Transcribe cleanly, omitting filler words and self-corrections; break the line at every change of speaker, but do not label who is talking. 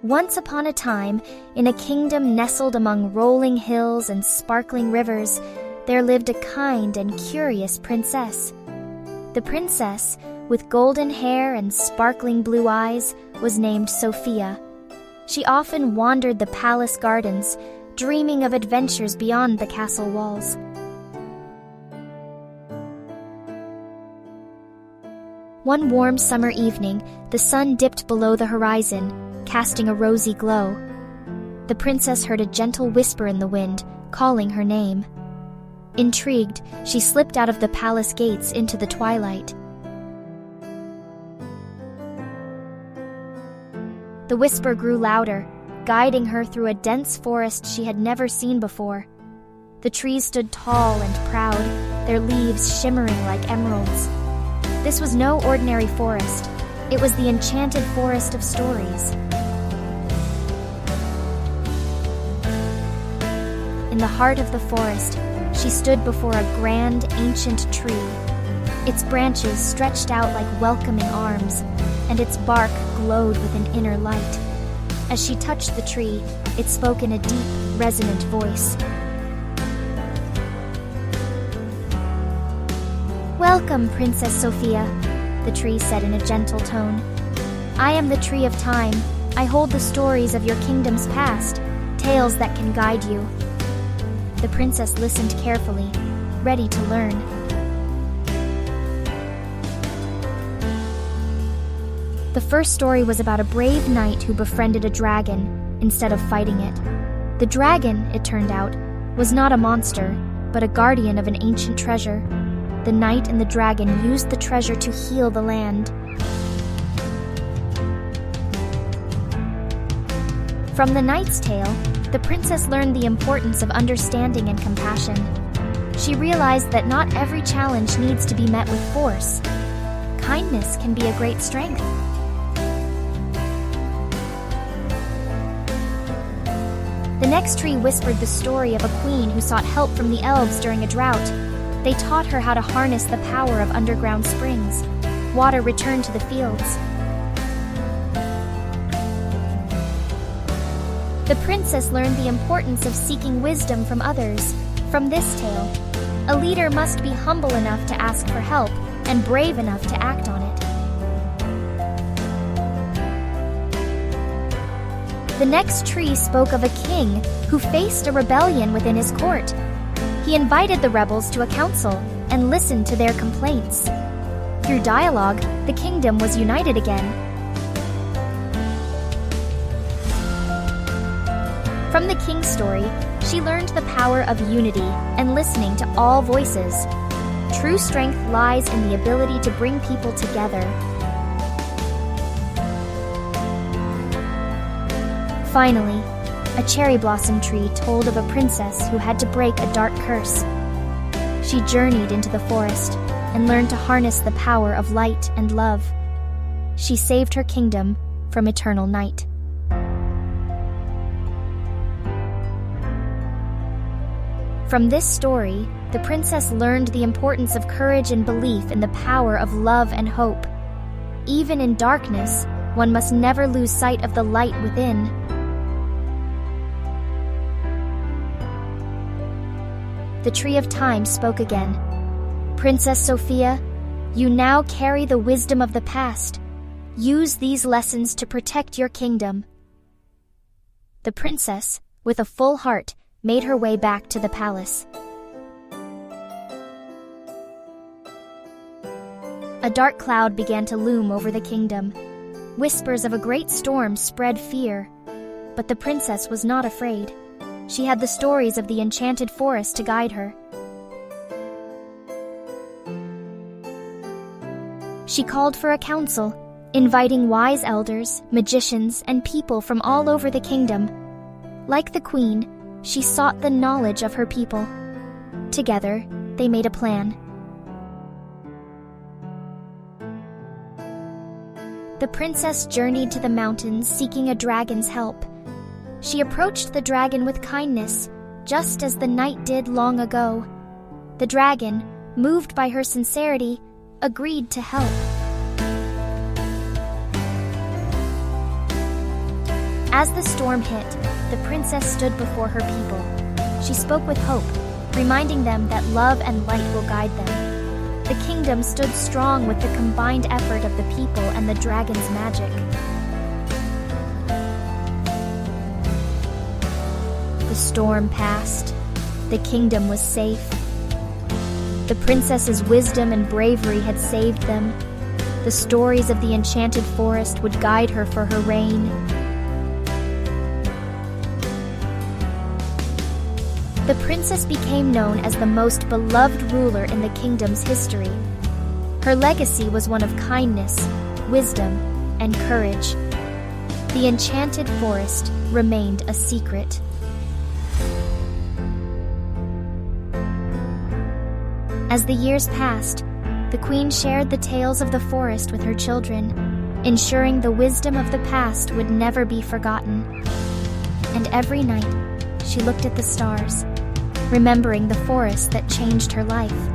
Once upon a time, in a kingdom nestled among rolling hills and sparkling rivers, there lived a kind and curious princess. The princess, with golden hair and sparkling blue eyes, was named Sophia. She often wandered the palace gardens, dreaming of adventures beyond the castle walls. One warm summer evening, the sun dipped below the horizon, casting a rosy glow. The princess heard a gentle whisper in the wind, calling her name. Intrigued, she slipped out of the palace gates into the twilight. The whisper grew louder, guiding her through a dense forest she had never seen before. The trees stood tall and proud, their leaves shimmering like emeralds. This was no ordinary forest. It was the Enchanted Forest of stories. In the heart of the forest, she stood before a grand, ancient tree. Its branches stretched out like welcoming arms, and its bark glowed with an inner light. As she touched the tree, it spoke in a deep, resonant voice. "Welcome, Princess Sophia," the tree said in a gentle tone. "I am the tree of time. I hold the stories of your kingdom's past, tales that can guide you." The princess listened carefully, ready to learn. The first story was about a brave knight who befriended a dragon instead of fighting it. The dragon, it turned out, was not a monster, but a guardian of an ancient treasure. The knight and the dragon used the treasure to heal the land. From the knight's tale, the princess learned the importance of understanding and compassion. She realized that not every challenge needs to be met with force. Kindness can be a great strength. The next tree whispered the story of a queen who sought help from the elves during a drought. They taught her how to harness the power of underground springs. Water returned to the fields. The princess learned the importance of seeking wisdom from others. From this tale, a leader must be humble enough to ask for help and brave enough to act on it. The next tree spoke of a king who faced a rebellion within his court. He invited the rebels to a council and listened to their complaints. Through dialogue, the kingdom was united again. From the king's story, she learned the power of unity and listening to all voices. True strength lies in the ability to bring people together. Finally, a cherry blossom tree told of a princess who had to break a dark curse. She journeyed into the forest and learned to harness the power of light and love. She saved her kingdom from eternal night. From this story, the princess learned the importance of courage and belief in the power of love and hope. Even in darkness, one must never lose sight of the light within. The tree of time spoke again. "Princess Sophia, you now carry the wisdom of the past. Use these lessons to protect your kingdom." The princess, with a full heart, made her way back to the palace. A dark cloud began to loom over the kingdom. Whispers of a great storm spread fear, but the princess was not afraid. She had the stories of the Enchanted Forest to guide her. She called for a council, inviting wise elders, magicians, and people from all over the kingdom. Like the queen, she sought the knowledge of her people. Together, they made a plan. The princess journeyed to the mountains seeking a dragon's help. She approached the dragon with kindness, just as the knight did long ago. The dragon, moved by her sincerity, agreed to help. As the storm hit, the princess stood before her people. She spoke with hope, reminding them that love and light will guide them. The kingdom stood strong with the combined effort of the people and the dragon's magic. The storm passed. The kingdom was safe. The princess's wisdom and bravery had saved them. The stories of the Enchanted Forest would guide her for her reign. The princess became known as the most beloved ruler in the kingdom's history. Her legacy was one of kindness, wisdom, and courage. The Enchanted Forest remained a secret. As the years passed, the queen shared the tales of the forest with her children, ensuring the wisdom of the past would never be forgotten. And every night, she looked at the stars, remembering the forest that changed her life.